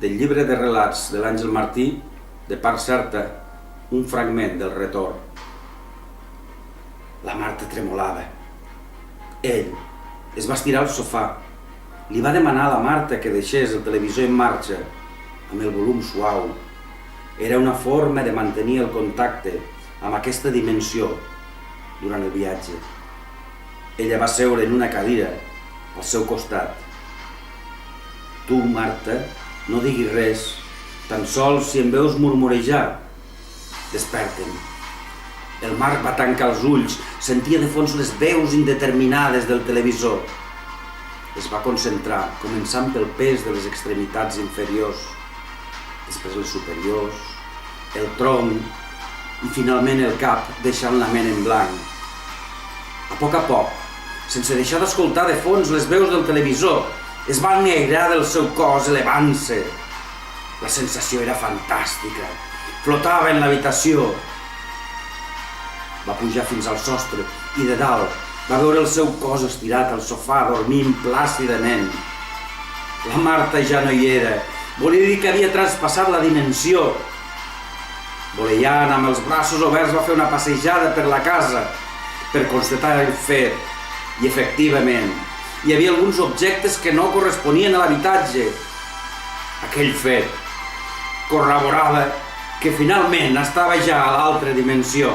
del llibre de relats de l'Àngel Martí, de part certa, un fragment del retorn. La Marta tremolava. Ell es va estirar al sofà. Li va demanar a la Marta que deixés el televisor en marxa, amb el volum suau. Era una forma de mantenir el contacte amb aquesta dimensió durant el viatge. Ella va seure en una cadira al seu costat. Tu, Marta, no diguis res, tan sols si em veus murmurejar. Desperta'm. El Marc va tancar els ulls, sentia de fons les veus indeterminades del televisor. Es va concentrar, començant pel pes de les extremitats inferiors, després les superiors, el tronc i finalment el cap, deixant la ment en blanc. A poc, sense deixar d'escoltar de fons les veus del televisor, es va ennegrar del seu cos elevant-se. La sensació era fantàstica. Flotava en l'habitació. Va pujar fins al sostre i de dalt va veure el seu cos estirat al sofà dormint plàcidament. La Marta ja no hi era. Volia dir que havia traspassat la dimensió. Voleiant amb els braços oberts va fer una passejada per la casa per constatar el fet. I efectivament, hi havia alguns objectes que no corresponien a l'habitatge. Aquell fet corroborava que finalment estava ja a l'altra dimensió.